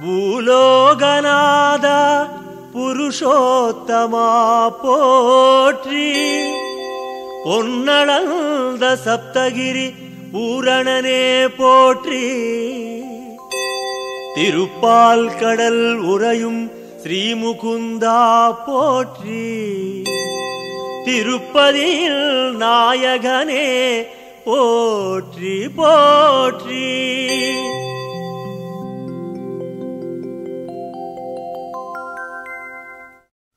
பூலோகநாத புருஷோத்தமா போற்றி, பொன்னளந்த சப்தகிரி பூரணனே போற்றி, திருப்பால் கடல் உறையும் ஸ்ரீமுகுந்தா போற்றி, திருப்பதியில் நாயகனே போற்றி போற்றி.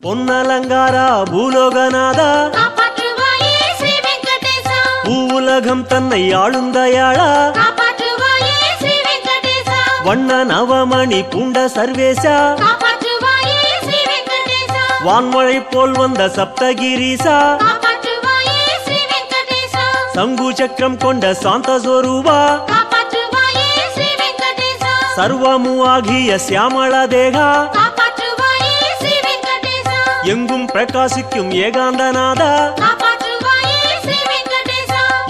பொன்னலங்காரா பூலோகநாதா பூவுலகம் தன்னை ஆளுந்தயாளா, வண்ண நவமணி பூண்ட சர்வேசா, வான்மழை போல் வந்த சப்தகிரீசா, சங்கு சக்கரம் கொண்ட சாந்த சொரூபா, சர்வமு ஆகிய சியாமள தேகா, எங்கும் பிரகாசிக்கும் ஏகாந்தநாதா,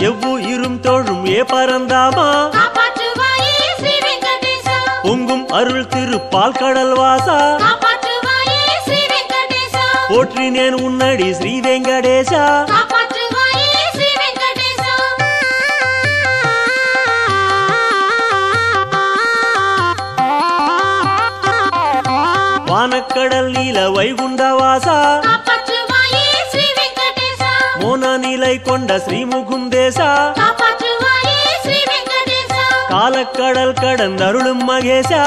எவ்வுயிரும் தோழும் ஏ பரந்தாமா, பொங்கும் அருள் திருப்பால் கடல் வாசா, போற்றினேன் உன்னடி ஸ்ரீ வெங்கடேசா. வானக்கடல் நீல வைகுண்டவாசா, மோன நிலை கொண்ட ஸ்ரீமுகுந்தேசா, காலக்கடல் கடந்தருளும் மகேசா,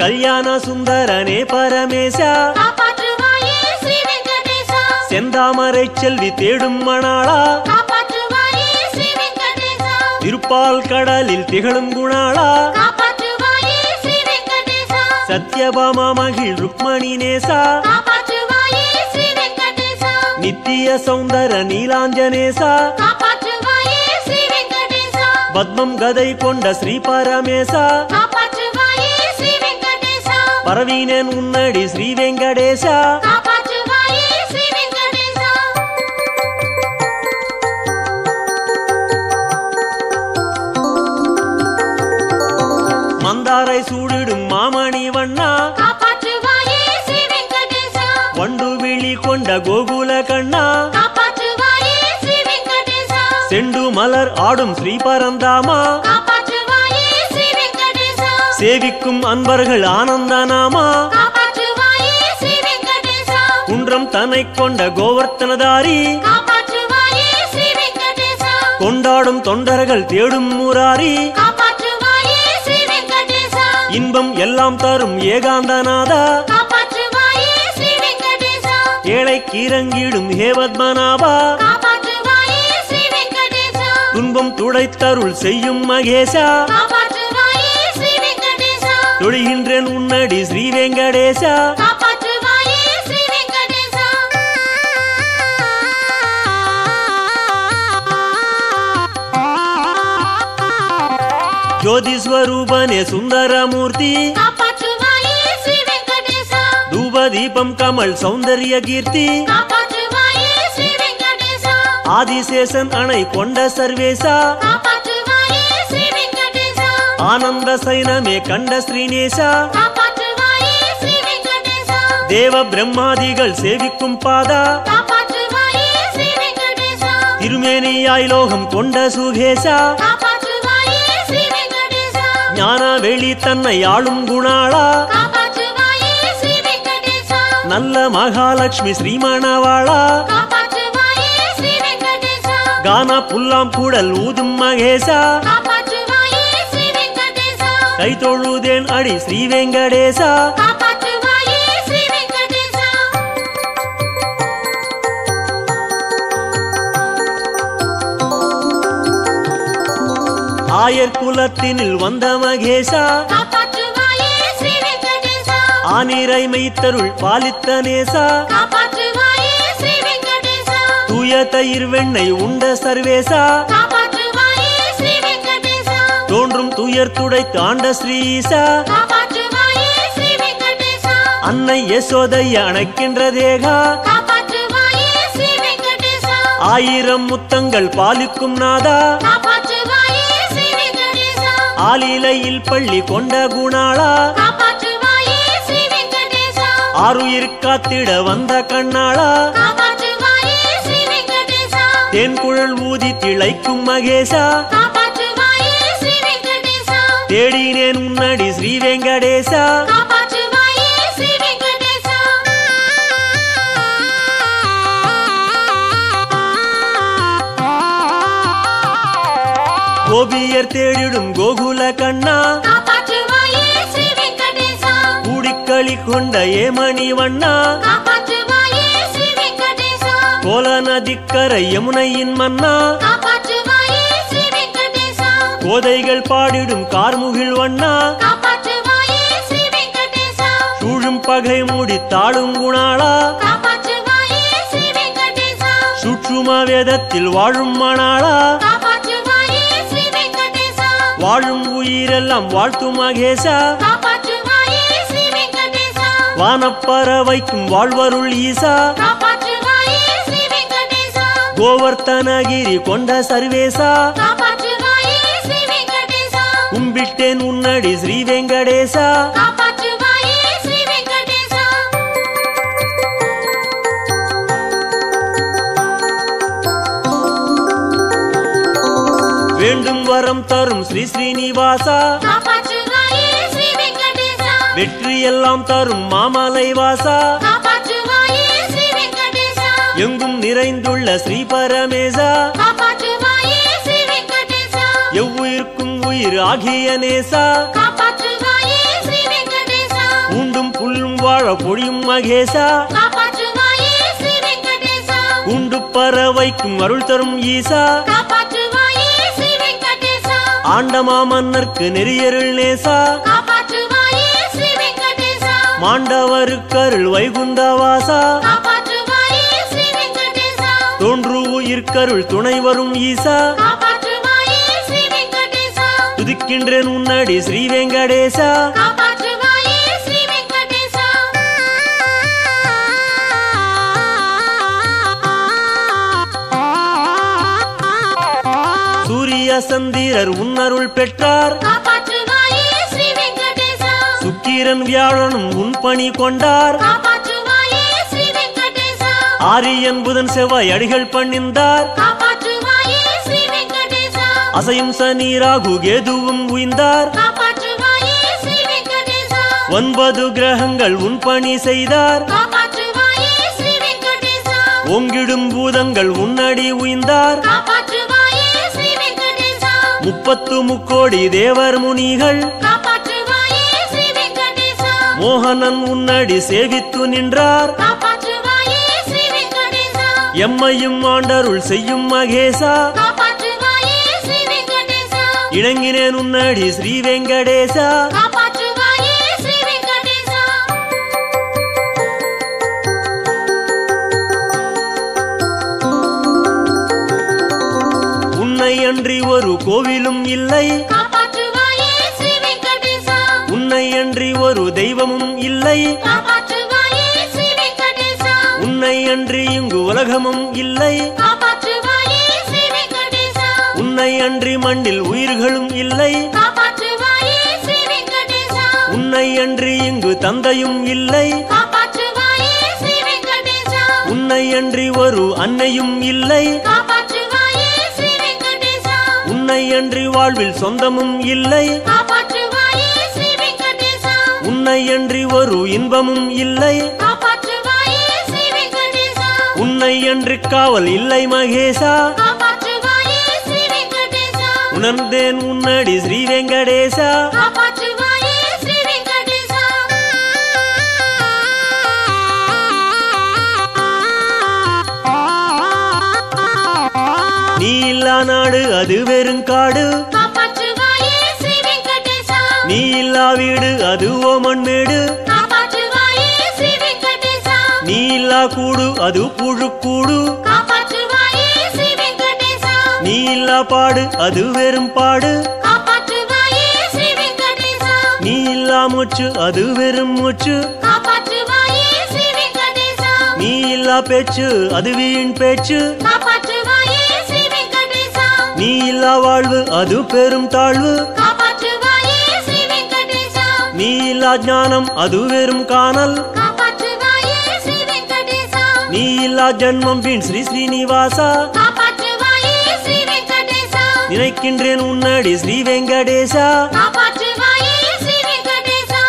கல்யாண சுந்தரனே பரமேசா, செந்தாமரை செல்வி தேடும் மணாளா, திருப்பால் கடலில் திகழும் குணாளா, சத்யபாமா மகிழ் ருக்மணி நேசா, நித்திய சௌந்தர நீலாஞ்சனேசா, பத்மம் கதை கொண்ட ஸ்ரீ பரமேசா, பரவீனன் உன்னடி ஸ்ரீ வெங்கடேசா. மந்தாரை சூடிடும் மாமணி வண்ணா, வண்டு விழி கொண்ட கோகுல கண்ணா, செண்டு மலர் ஆடும் ஸ்ரீ பரந்தாமா, சேவிக்கும் அன்பர்கள் ஆனந்த நாமா, குன்றம் தன்னை கொண்ட கோவர்த்தனதாரி, கொண்டாடும் தொண்டர்கள் தேடும் முராரி, இன்பம் எல்லாம் தரும் ஏகாந்தநாதா, ஏழைக்கு இறங்கிடும் ஹே பத்மநாபா, துன்பம் துடைத்தருள் செய்யும் மகேசா, தொழுகின்றேன் உன்னடி ஸ்ரீ வெங்கடேசா. ஜோதிஸ்வரூபனே சுந்தரமூர்த்தி, தூபதீபம் கமல் சௌந்தர்ய கீர்த்தி, ஆதிசேஷன் அணை கொண்ட சர்வேசா, ஆனந்த சைனமே கண்ட ஸ்ரீநேசா, தேவ பிரம்மாதிகள் சேவிக்கும் பாதா, திருமேனியாய் லோகம் கொண்ட சுகேசா, ஞான வெளி தன்னை ஆளும் குணாளா, நல்ல மகாலட்சுமி ஸ்ரீமணவாளா, கான புல்லாம் கூடல் ஊதும் மகேசா, கை தொழுதேன் அடி ஸ்ரீ வெங்கடேசா. ஆயர் குலத்தினில் வந்த மகேசா, ஆனிரை மெய்த்தருள் பாலித்த நேசா, தூய தயிர் வெண்ணை உண்ட சர்வேசா, தோன்றும் துயர் துடைத்து ஆண்ட ஸ்ரீசா, அன்னை யசோதையை அணைக்கின்ற தேகா, ஆயிரம் முத்தங்கள் பாலிக்கும் நாதா, ஆலிலையில் பள்ளி கொண்ட குணாளா காப்பாற்றுவாயே ஸ்ரீ வெங்கடேசா ஆருயிர் காத்திட வந்த கண்ணாளா காப்பாற்றுவாயே ஸ்ரீ வெங்கடேசா தேன்குழல் ஊதி திளைக்கும் மகேசா காப்பாற்றுவாயே ஸ்ரீ வெங்கடேசா தேடினேன் உன்னடி ஸ்ரீ வெங்கடேசா காப்பாற்றுவாயே ஸ்ரீ வெங்கடேசா கோபியர் தேடிடும் கோகுல கண்ணா காப்பாற்றுவாயே ஸ்ரீ வெங்கடேசா கூடிக்களி கொண்ட ஏமணி வண்ணா காப்பாற்றுவாயே ஸ்ரீ வெங்கடேசா கோல நதிக்கரை யமுனையின் மன்னா காப்பாற்றுவாயே ஸ்ரீ வெங்கடேசா கோதைகள் பாடிடும் கார்முகில் வண்ணா காப்பாற்றுவாயே ஸ்ரீ வெங்கடேசா சூழும் பகை மூடி தாழும் குணாளா காப்பாற்றுவாயே ஸ்ரீ வெங்கடேசா சுற்றும வேதத்தில் வாழும் மணாளா காப்பாற்றுவாயே ஸ்ரீ வெங்கடேசா வாழும் உயிரெல்லாம் வாழ்த்தும் மகேசா காப்பாற்றுவாயே ஸ்ரீ வெங்கடேசா வானப்பறவைக்கும் வாழ்வருள் ஈசா காப்பாற்றுவாயே ஸ்ரீ வெங்கடேசா கோவர்த்தனகிரி கொண்ட சர்வேசா காப்பாற்றுவாயே ஸ்ரீ வெங்கடேசா கும்பிட்டேன் உன்னடி ஸ்ரீ வெங்கடேசா காப்பாற்றுவாயே ஸ்ரீ வெங்கடேசா வேண்டும் வரம் தரும் ஸ்ரீ ஸ்ரீனிவாசா காப்பாற்றுவாயே ஸ்ரீ வெங்கடேசா வெற்றி எல்லாம் தரும் மாமலை வாசா காப்பாற்றுவாயே ஸ்ரீ வெங்கடேசா எங்கும் நிறைந்துள்ள ஸ்ரீ பரமேசா காப்பாற்றுவாயே ஸ்ரீ வெங்கடேசா எவ்வுயிர்க்கும் உயிர் ஆகிய நேசா காப்பாற்றுவாயே ஸ்ரீ வெங்கடேசா உண்டும் புல்லும் வாழ பொழியும் மகேசா காப்பாற்றுவாயே ஸ்ரீ வெங்கடேசா உண்டு பறவைக்கும் அருள் தரும் ஈசா காப்பாற்றுவாயே ஸ்ரீ வெங்கடேசா ஆண்டமா மன்னர்க்கு நெறியருள் நேசா காப்பாற்றுவாயே ஸ்ரீ வெங்கடேசா மாண்டவருக்கு அருள் வைகுந்தவாசா காப்பாற்றுவாயே ஸ்ரீ வெங்கடேசா தோன்று உயிர்க்கருள் துணை வரும் ஈசா காப்பாற்றுவாயே ஸ்ரீ வெங்கடேசா துதிக்கின்றேன் உன்னடி ஸ்ரீ வெங்கடேசா காப்பாற்றுவாயே ஸ்ரீ வெங்கடேசா சூரிய சந்திரர் உன்னருள் பெற்றார் காப்பாற்றுவாயே ஸ்ரீ வெங்கடேசா சுக்கிரன் வியாழனும் உன் பணி கொண்டார் காப்பாற்றுவாயே ஸ்ரீ வெங்கடேசா ஆரியன் புதன் செவ்வாய் அடிகள் பணிந்தார் காப்பாற்றுவாயே ஸ்ரீ வெங்கடேசா அசையும் சனி ராகு கேதுவும் உய்ந்தார் காப்பாற்றுவாயே ஸ்ரீ வெங்கடேசா 9 கிரகங்கள் உன் பணி செய்தார் காப்பாற்றுவாயே ஸ்ரீ வெங்கடேசா ஓங்கிடும் பூதங்கள் உன்னடி உய்ந்தார் காப்பாற்றுவாயே ஸ்ரீ வெங்கடேசா 30 முக்கோடி தேவர் முனிகள் காப்பாற்றுவாயே ஸ்ரீ வெங்கடேசா மோகனன் உன்னடி சேவித்து நின்றார் காப்பாற்றுவாயே ஸ்ரீ வெங்கடேசா எம்மையும் ஆண்டருள் செய்யும் மகேசா காப்பாற்றுவாயே ஸ்ரீ வெங்கடேசா இணங்கினேன் உன்னடி ஸ்ரீ வெங்கடேசா காப்பாற்றுவாயே ஸ்ரீ வெங்கடேசா உன்னை அன்றி ஒரு கோவிலும் இல்லை காப்பாற்றுவாயே ஸ்ரீ வெங்கடேசா உன்னை அன்றி ஒரு தெய்வமும் இல்லை காப்பாற்றுவாயே ஸ்ரீ வெங்கடேசா உன்னை அன்றி இங்கு உலகமும் இல்லை காப்பாற்றுவாயே ஸ்ரீ வெங்கடேசா உன்னை அன்றி மண்ணில் உயிர்களும் இல்லை காப்பாற்றுவாயே ஸ்ரீ வெங்கடேசா உன்னை அன்றி இங்கு தந்தையும் இல்லை காப்பாற்றுவாயே ஸ்ரீ வெங்கடேசா உன்னை அன்றி ஒரு அன்னையும் இல்லை காப்பாற்றுவாயே ஸ்ரீ வெங்கடேசா உன்னை அன்றி வாழ்வில் சொந்தமும் இல்லை காப்பாற்றுவாயே ஸ்ரீ வெங்கடேசா உன்னை அன்றி ஒரு இன்பமும் இல்லை காப்பாற்றுவாயே ஸ்ரீ வெங்கடேசா உன்னை அன்றி காவல் இல்லை மகேசா காப்பாற்றுவாயே ஸ்ரீ வெங்கடேசா உணர்ந்தேன் உன்னடி ஸ்ரீ வெங்கடேசா காப்பாற்றுவாயே ஸ்ரீ வெங்கடேசா நீ இல்லா நாடு அது வெறுங்காடு காப்பாற்றுவாயே ஸ்ரீ வெங்கடேசா நீ இல்லா வீடு அது ஓமன்மேடு காப்பாற்றுவாயே ஸ்ரீ வெங்கடேசா நீ இல்லா கூடு அது புழுக்கூடு காப்பாற்றுவாயே ஸ்ரீ வெங்கடேசா நீ இல்லா பாடு அது வெறும் பாடு காப்பாற்றுவாயே ஸ்ரீ வெங்கடேசா நீ இல்லா மூச்சு அது வெறும் மூச்சு காப்பாற்றுவாயே ஸ்ரீ வெங்கடேசா நீ இல்லா பேச்சு அது வீண் பேச்சு காப்பாற்றுவாயே ஸ்ரீ வெங்கடேசா நீ இல்லா வாழ்வு அது பெரும் தாழ்வு காப்பாற்று நீ இல்லா ஞானம் அது வெறும் காணல் காப்பாற்றுவாயே ஸ்ரீ வெங்கடேசா நீ இல்லா ஜன்மம் வீண் ஸ்ரீ ஸ்ரீனிவாசா காப்பாற்றுவாயே ஸ்ரீ வெங்கடேசா நினைக்கின்றேன் உன்னடி ஸ்ரீ வெங்கடேசா காப்பாற்றுவாயே ஸ்ரீ வெங்கடேசா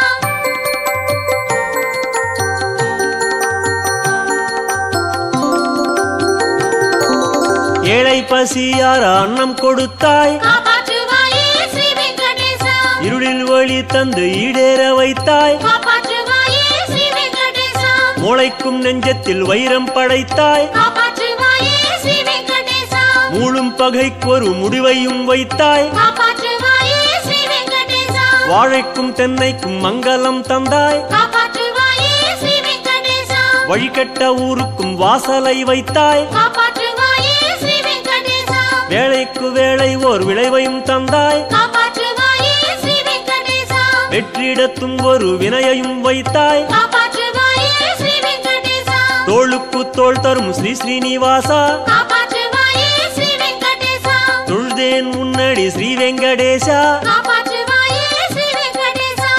ஏழை பசியார அன்னம் கொடுத்தாய் காப்பாற்றுவாயே ஸ்ரீ வெங்கடேசா இருளில் ஒளி தந்து ஈடேற வைத்தாய் காப்பாற்றுவாயே ஸ்ரீ வெங்கடேசா மூளைக்கும் நெஞ்சத்தில் வைரம் படைத்தாய் காப்பாற்றுவாயே ஸ்ரீ வெங்கடேசா மூளும் பகைக்கு ஒரு முடிவையும் வைத்தாய் காப்பாற்றுவாயே ஸ்ரீ வெங்கடேசா வாழைக்கும் தென்னைக்கும் மங்களம் தந்தாய் காப்பாற்றுவாயே ஸ்ரீ வெங்கடேசா வழிகட்ட ஊருக்கும் வாசலை வைத்தாய் காப்பாற்றுவாயே ஸ்ரீ வெங்கடேசா வேளைக்கு வேளை ஓர் விளைவையும் தந்தாய் காப்பாற்றுவாயே ஸ்ரீ வெங்கடேசா வெற்றிடத்தும் ஒரு வினையையும் வைத்தாய் காப்பாற்றுவாயே ஸ்ரீ வெங்கடேசா தோளுக்கு தோள் தரும் ஸ்ரீ ஸ்ரீனிவாசா காப்பாற்றுவாயே ஸ்ரீ வெங்கடேசா தொழுதேன் உன்னடி ஸ்ரீ வெங்கடேசா காப்பாற்றுவாயே ஸ்ரீ வெங்கடேசா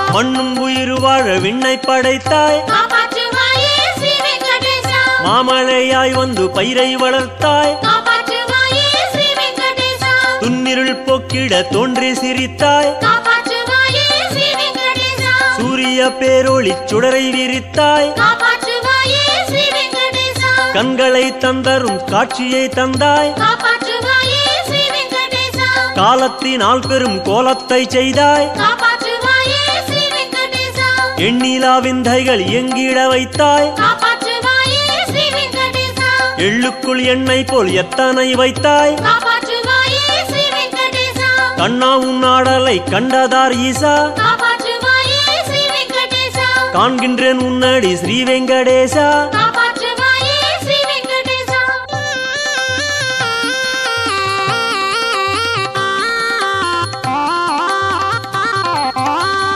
மண்ணும் உயிர் வாழ விண்ணை படைத்தாய் காப்பாற்றுவாயே ஸ்ரீ வெங்கடேசா மாமழையாய் வந்து பயிரை வளர்த்தாய் காப்பாற்றுவாயே ஸ்ரீ வெங்கடேசா துன்னிருள் போக்கிட தோன்றி சிரித்தாய் காப்பாற்றுவாயே ஸ்ரீ வெங்கடேசா சூரிய பேரொளி சுடரை விரித்தாய் காப்பாற்றுவாயே ஸ்ரீ வெங்கடேசா கண்களை தந்தரும் காட்சியை தந்தாய் காப்பாற்றுவாயே ஸ்ரீ வெங்கடேசா காலத்தினால் பெரும் கோலத்தை செய்தாய் காப்பாற்றுவாயே ஸ்ரீ வெங்கடேசா எண்ணிலா விந்தைகள் எங்கிட வைத்தாய் காப்பாற்றுவாயே ஸ்ரீ வெங்கடேசா எள்ளுக்குள் எண்ணெய் போல் எத்தனை வைத்தாய் காப்பாற்றுவாயே ஸ்ரீ வெங்கடேசா கண்ணா உன் ஆடலை கண்டதார் ஈசா காப்பாற்றுவாயே ஸ்ரீ வெங்கடேசா காண்கின்றேன் உன்னடி ஸ்ரீ வெங்கடேசா காப்பாற்றுவாயே ஸ்ரீ வெங்கடேசா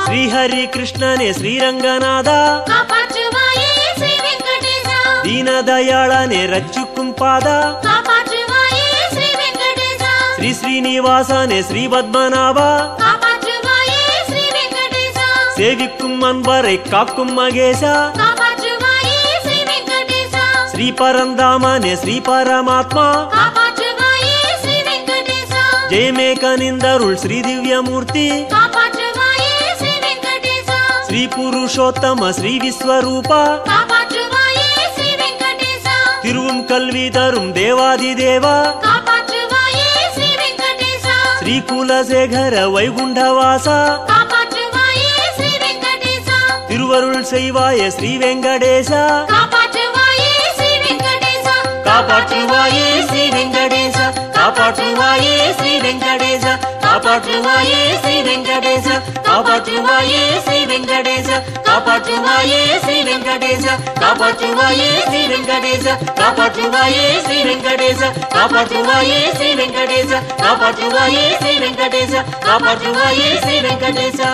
ஸ்ரீஹரி கிருஷ்ணனே ஸ்ரீரங்கநாதா காப்பாற்றுவாயே ஸ்ரீ வெங்கடேசா தீனதயாளனே ரட்சிக்கும் பாதா காப்பாற்றுவாயே ஸ்ரீ வெங்கடேசா ஸ்ரீ ஸ்ரீனிவாசனே ஸ்ரீ பத்மநாபா காப்பாற்றுவாயே ஸ்ரீ வெங்கடேசா சேவிக்கும் அன்பரை காக்கும் மகேசா காப்பாற்றுவாயே ஸ்ரீ வெங்கடேசா ஸ்ரீ பரந்தாமனே ஸ்ரீ பரமாத்மா காப்பாற்றுவாயே ஸ்ரீ வெங்கடேசா ஜெயமே கனிந்தருள் ஸ்ரீ திவ்யமூர்த்தி காப்பாற்றுவாயே ஸ்ரீ வெங்கடேசா ஸ்ரீ புருஷோத்தம ஸ்ரீ விஸ்வரூபா காப்பாற்றுவாயே ஸ்ரீ வெங்கடேசா திருவும் கல்வி தரும் தேவாதி தேவா காப்பாற்றுவாயே ஸ்ரீ வெங்கடேசா ஸ்ரீ குலசேகர வைகுண்டவாசா காப்பாற்றுவாயே ஸ்ரீ வெங்கடேசா திருவருள் செய்வாய ஸ்ரீ வெங்கடேசா காப்பாற்றுவாயே ஸ்ரீ வெங்கடேசா காப்பாற்றுவாயே ஸ்ரீ வெங்கடேசா காப்பாற்றுவாயே ஸ்ரீ வெங்கடேசா காப்பாற்றுவாயே ஸ்ரீ வெங்கடேசா காப்பாற்றுவாயே ஸ்ரீ வெங்கடேசா காப்பாற்றுவாயே ஸ்ரீ வெங்கடேசா காப்பாற்றுவாயே ஸ்ரீ வெங்கடேசா காப்பாற்றுவாயே ஸ்ரீ வெங்கடேசா காப்பாற்றுவாயே ஸ்ரீ வெங்கடேசா காப்பாற்றுவாயே ஸ்ரீ வெங்கடேசா காப்பாற்றுவாயே ஸ்ரீ வெங்கடேசா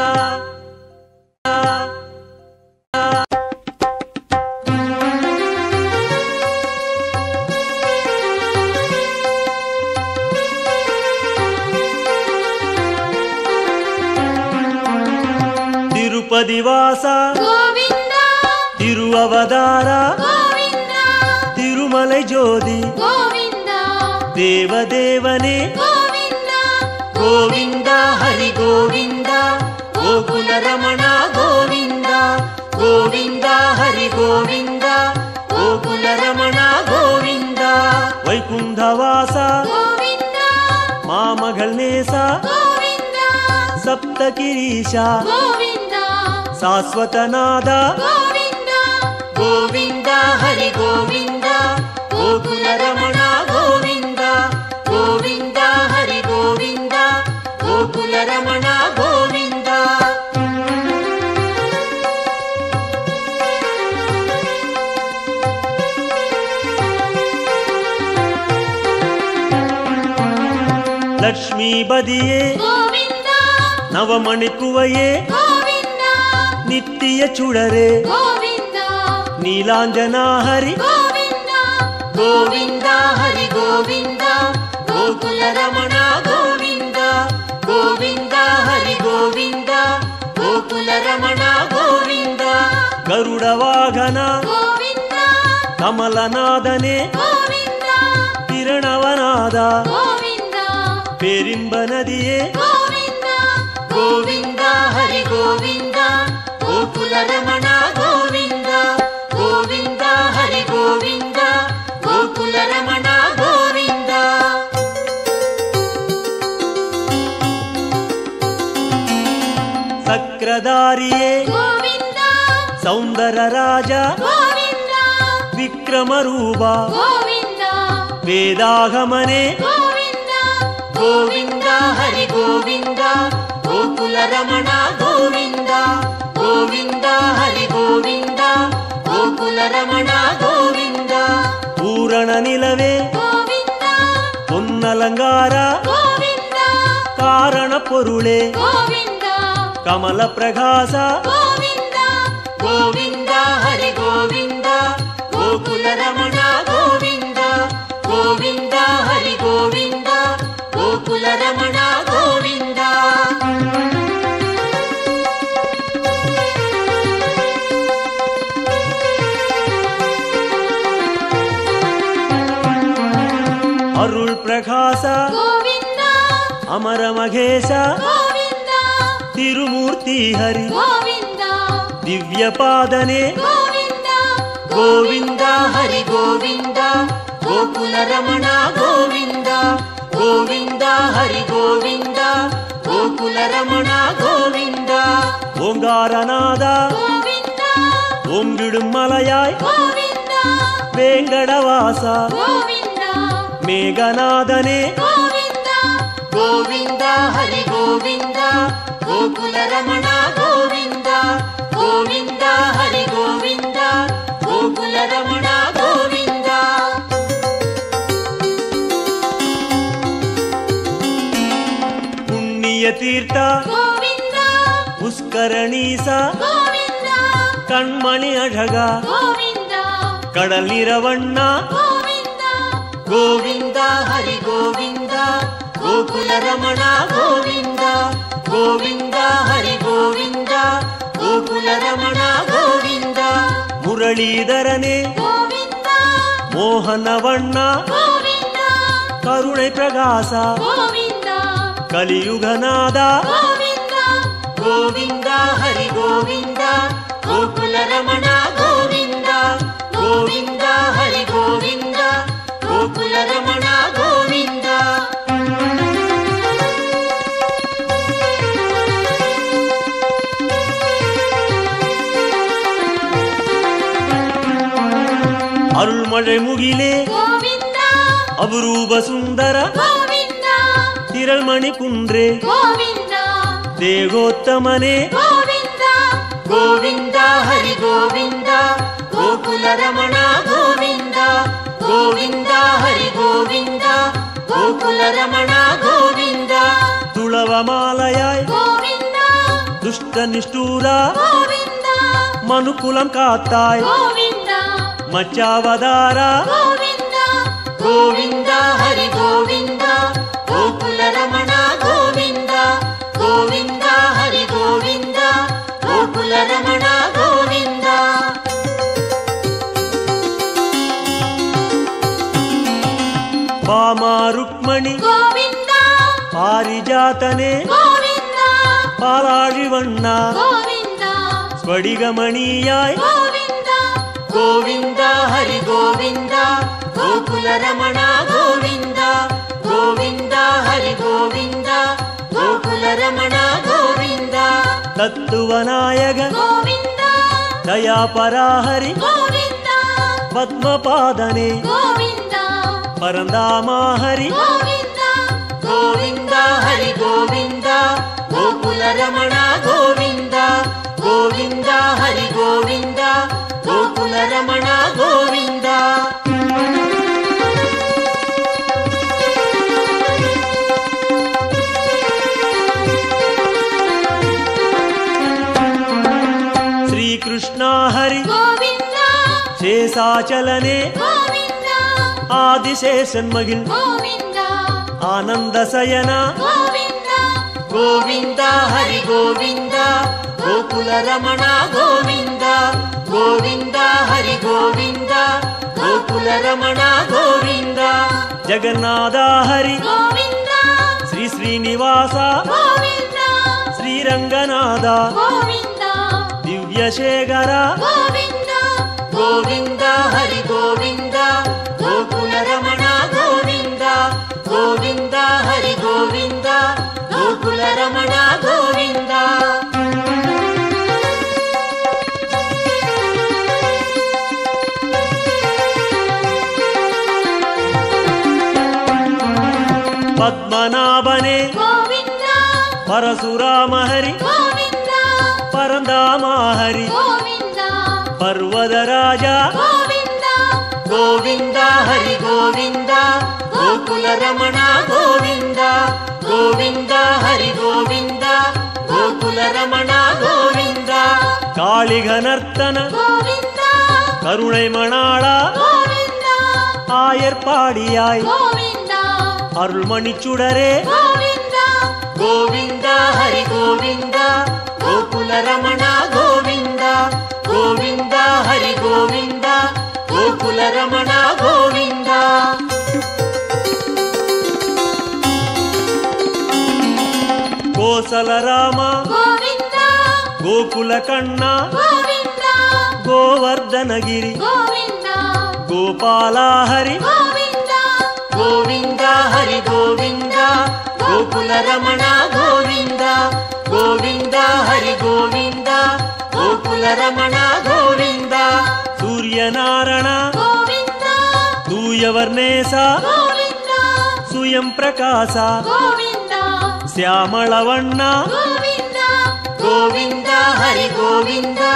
திருப்பதிவாசா கோவிந்தா திருவவதாரா கோவிந்தா திருமலை ஜோதி கோவிந்தா தேவதேவனே கோவிந்தா கோவிந்தா ஹரி கோவிந்தா கோகுல ரமணா கோவிந்தா கோவிந்தா ஹரி கோவிந்தா கோகுல ரமணா கோவிந்தா வைகுந்தவாசா கோவிந்தா மாமகள் நேசா கோவிந்தா சப்தகிரீஷா கோவிந்தா சாஸ்வதநாதா கோவிந்தா கோவிந்தா ஹரி கோவிந்தா கோகுல ரமணா கோவிந்தா கோவிந்தா ஹரி கோவிந்தா கோகுல ரமணா கோவிந்தா லக்ஷ்மிபதியே கோவிந்தா நவமணிக்குவையே கோவிந்தா நித்திய சுடரே கோவிந்தா நீலாஞ்சனா ஹரி கோவிந்தா ಗೋವಿಂದ ಹರಿ ಗೋವಿಂದ ಗೋಕುಲ ರಮಣ ಗೋವಿಂದ ಗೋವಿಂದ ಹರಿ ಗೋವಿಂದ ಗೋಕುಲ ರಮಣ ಗೋವಿಂದ ಗರುಡ ವಾಹನ ಗೋವಿಂದ ಕಮಲನಾದನೆ ಗೋವಿಂದ ಕಿರಣವನಾದ ಗೋವಿಂದ ಪೇರಿಂಬ ನದಿಯೇ ಗೋವಿಂದ ಗೋವಿಂದ ಹರಿ ಗೋವಿಂದ ಗೋಕುಲ ರಮಣ ಗೋವಿಂದ ಗೋವಿಂದ ಹರಿ ಗೋವಿಂದ ಗೋಕುಲ ರಮಣ ಗೋವಿಂದ ಸಕ್ರಧಾರಿಯೇ ಗೋವಿಂದ ಸೌಂದರ ರಾಜ ಗೋವಿಂದ ವಿಕ್ರಮ ರೂಪ ಗೋವಿಂದ ವೇದಾಗಮನೆ ಗೋವಿಂದ ಗೋವಿಂದ ಹರಿ ಗೋವಿಂದ ಗೋಕುಲ ರಮಣ ಗೋವಿಂದ ಗೋವಿಂದ ಹರಿ ಗೋವಿಂದ ಗೋಕುಲ ರಮಣ ಗೋವಿಂದ ಪೂರಣ ನಿಲವೇ ಗೋವಿಂದ பொன்னலங்கார ಗೋವಿಂದ ಕಾರಣ ಪೊರುಳೆ ಗೋವಿಂದ ಕಮಲ ಪ್ರಕಾಶ ಗೋವಿಂದ ಗೋವಿಂದ ಹರಿ ಗೋವಿಂದ ಗೋಕುಲ ರಮಣ ಗೋವಿಂದ ಗೋವಿಂದ ಹರಿ ಗೋವಿಂದ ಗೋಕುಲ ರಮಣ ಗೋವಿಂದ ಅರುಳ್ ಪ್ರಕಾಶ ಗೋವಿಂದ ಅಮರ ಮಹೇಶ ಗೋವಿಂದ ತಿರುಮೂರ್ತಿ ಹರಿ ಗೋವಿಂದ ದಿವ್ಯ ಪಾದನೆ ಗೋವಿಂದ ಗೋವಿಂದ ಹರಿ ಗೋವಿಂದ ಗೋಕುಲ ರಮಣ ಗೋವಿಂದ ಗೋವಿಂದ ಹರಿ ಗೋವಿಂದ ಗೋಕುಲ ರಮಣ ಗೋವಿಂದ ಓಂಗಾರನಾದ ಗೋವಿಂದ ಓಂಗಿடும் ಮಲಯಾಯ್ ಗೋವಿಂದ ವೇಂಗಡವಾಸ ಗೋವಿಂದ ಮೇಘನಾದನೆ ಗೋವಿಂದ ಗೋವಿಂದ ಹರಿ ಗೋವಿಂದ ಗೋಕುಲ ರಮಣ ಗೋವಿಂದ ಗೋವಿಂದ ಹರಿ ಗೋವಿಂದ ಗೋಕುಲ ರಮಣ ಗೋವಿಂದ ಪುಣ್ಯ ತೀರ್ಥ ಗೋವಿಂದ ಪುಷ್ಕರಣೀಸ ಗೋವಿಂದ ಕಣ್ಮಣಿ ಅழಗ ಗೋವಿಂದ ಕಡಲ್ ನೀರವಣ್ಣ ಗೋವಿಂದ ಗೋವಿಂದ ಹರಿ ಗೋವಿಂದ ಗೋಕುಲ ರಮಣ ಗೋವಿಂದ ಗೋವಿಂದ ಹರಿ ಗೋವಿಂದ ಗೋಕುಲ ರಮಣ ಗೋವಿಂದ ಮುರಳೀಧರನೇ ಗೋವಿಂದ ಮೋಹನವಣ್ಣ ಗೋವಿಂದ ಕರುಣೈ ಪ್ರಕಾಶ ಗೋವಿಂದ ಕಲಿಯುಗನಾದ ಗೋವಿಂದ ಗೋವಿಂದ ಹರಿ ಗೋವಿಂದ ಗೋಕುಲ ರಮಣ ಗೋವಿಂದ ಗೋವಿಂದ ಹರಿ ಗೋವಿಂದ ಗೋಕುಲ ರಮಣ ಗೋವಿಂದ ಅರುಳ್ಮಳೆ ಮುಗಿಲೆ ಗೋವಿಂದ ಅಪರೂಪ ಸುಂದರ ಗೋವಿಂದ ತಿರಳ್ಮಣಿ ಕುಂಡ್ರೆ ಗೋವಿಂದ ದೇಗೋತ್ತಮನೆ ಗೋವಿಂದ ಗೋವಿಂದ ಹರಿ ಗೋವಿಂದ ಗೋಕುಲ ರಮಣ ಗೋವಿಂದ ಗೋವಿಂದ ಹರಿ ಗೋವಿಂದ ಗೋಕುಲ ರಮಣ ಗೋವಿಂದ ತುಳವ ಮಾಲಯಾಯ್ ಗೋವಿಂದ ದುಷ್ಟ ನಿಷ್ಠೂರ ಗೋವಿಂದ ಮನುಕುಲಂ ಕಾತ್ತಾಯ್ ಗೋವಿಂದ ಮಚ್ಚಾವದಾರ ಗೋವಿಂದ ಗೋವಿಂದ ಹರಿ ಗೋವಿಂದ ಗೋಕುಲ ರಮಣ ಗೋವಿಂದ ಗೋವಿಂದ ಹರಿ ಗೋವಿಂದ ಗೋಕುಲ ರಮಣ ಗೋವಿಂದ ವಾಮ ರುಕ್ಮಣಿ ಗೋವಿಂದ ಪಾರಿಜಾತನೆ ಗೋವಿಂದ ಪಾಲಾழிವಣ್ಣ ಗೋವಿಂದ ಸ್ಫಟಿಗಮಣಿಯಾಯ್ ಗೋವಿಂದ ಗೋವಿಂದ ಹರಿ ಗೋವಿಂದ ಗೋಕುಲ ರಮಣ ಗೋವಿಂದ ಗೋವಿಂದ ಹರಿ ಗೋವಿಂದ ಗೋಕುಲ ರಮಣ ಗೋವಿಂದ ತತ್ವನಾಯಕ ಗೋವಿಂದ ದಯಾಪರಾಹರಿ ಗೋವಿಂದ ಪದ್ಮಪಾದನೆ ಗೋವಿಂದ ಪರಂದಾಮಹರಿ ಗೋವಿಂದ ಗೋವಿಂದ ಹರಿ ಗೋವಿಂದ ಗೋಕುಲ ರಮಣ ಗೋವಿಂದ ಗೋವಿಂದ ಹರಿ ಗೋವಿಂದ ಗೋಕುಲ ರಮಣ ಗೋವಿಂದ ಶ್ರೀಕೃಷ್ಣ ಹರಿ ಗೋವಿಂದ ಶೇಷಾಚಲನೆ ಗೋವಿಂದ ஆதிசேஷன் மகிழ் கோவிந்தா ஆனந்த சயனா கோவிந்தா கோவிந்தா ஹரி கோவிந்தா கோகுல ரமணா கோவிந்தா கோவிந்தா ஹரி கோவிந்தா கோகுல ரமணா கோவிந்தா ஜெகநாதா ஹரி கோவிந்தா ஸ்ரீ ஸ்ரீனிவாசா கோவிந்தா ஸ்ரீரங்கநாதா கோவிந்தா திவ்யசேகரா கோவிந்தா கோவிந்தா ஹரி கோவிந்தா கோகுல ரமணா கோவிந்தா கோவிந்தா ஹரி கோவிந்தா கோகுல ரமணா கோவிந்தா பத்மநாபனே கோவிந்தா பரசுராம ஹரி கோவிந்தா பரந்தாமா ஹரி கோவிந்தா பர்வதராஜா கோவிந்தா கோவிந்தா ஹரி கோவிந்தா கோகுல ரமணா கோவிந்தா கோவிந்தா ஹரி கோவிந்தா கோகுல ரமணா கோவிந்தா காளிகனர்த்தன கோவிந்தா கருணை மணாளா கோவிந்தா ஆயர்பாடியாய் கோவிந்தா அருள்மணிச்சுடரே கோவிந்தா கோவிந்தா ஹரி கோவிந்தா கோகுல ரமணா கோவிந்தா கோவிந்தா ஹரி கோவிந்தா கோகுல ரமணா கோவிந்தா கோசலராமா கோவிந்தா கோகுல கண்ணா கோவிந்தா கோவர்தனகிரி கோவிந்தா கோபாலா ஹரி கோவிந்தா கோவிந்தா ஹரி கோவிந்தா கோகுல ரமணா கோவிந்தா கோவிந்தா ஹரி கோவிந்தா கோகுல ரமணா கோவிந்தா சூரியநாரண கோவிந்தா தூயவர்ணேசா கோவிந்தா சுயம் பிரகாசா கோவிந்தா சியாமளவண்ணா கோவிந்தா கோவிந்தா ஹரி கோவிந்தா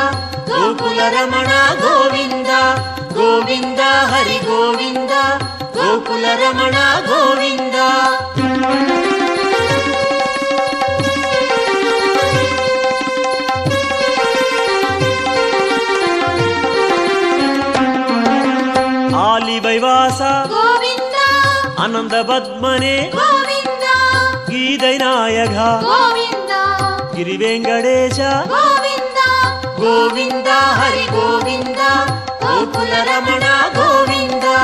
கோகுல ரமணா கோவிந்தா கோவிந்தா ஹரி கோவிந்தா கோகுல ரமணா கோவிந்தா ஆலிவைவாசா கோவிந்தா அனந்த பத்மனே கோவிந்தா கீதை நாயகா கோவிந்தா கிரிவேங்கடேசா கோவிந்தா கோவிந்தா ஹரி கோவிந்தா கோகுல ரமணா கோவிந்தா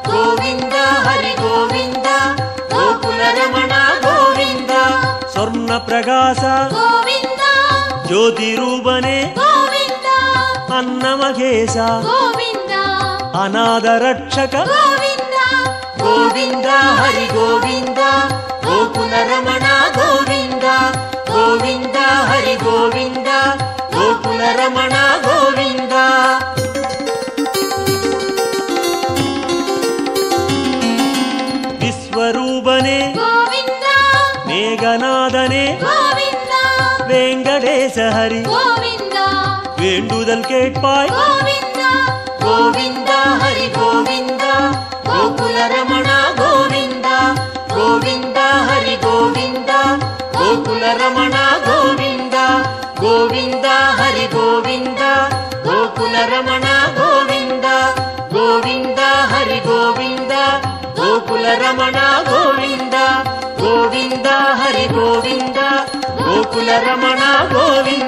கோவிந்தா ஹரி கோவிந்தா கோகுல ரமணா கோவிந்தா சொர்ண பிரகாசா கோவிந்தா ஜோதி ரூபனே கோவிந்தா அன்னமகேசா கோவிந்தா அநாத ரட்சக கோவிந்தா கோவிந்தா ஹரி கோவிந்தா கோகுல ரமணா கோவிந்தா கோவிந்தா ஹரி கோவிந்தா கோகுல ரமணா கோவிந்தா விஸ்வரூபனே கோவிந்தா மேகநாதனே கோவிந்தா வேங்கடேச ஹரி கோவிந்தா வேண்டுதல் கேட்பாய் கோவிந்தா கோவிந்தா ஹரி கோவிந்தா கோகுல ரமணா கோவிந்தா கோவிந்தா ஹரி கோவிந்தா கோகுல ரமணா கோவிந்தா கோவிந்தா ஹரி கோவிந்தா கோகுல ரமணா கோவிந்தா கோவிந்தா ஹரி கோவிந்தா கோகுல ரமணா கோவிந்தா கோவிந்தா ஹரி கோவிந்தா கோகுல ரமணா கோவிந்தா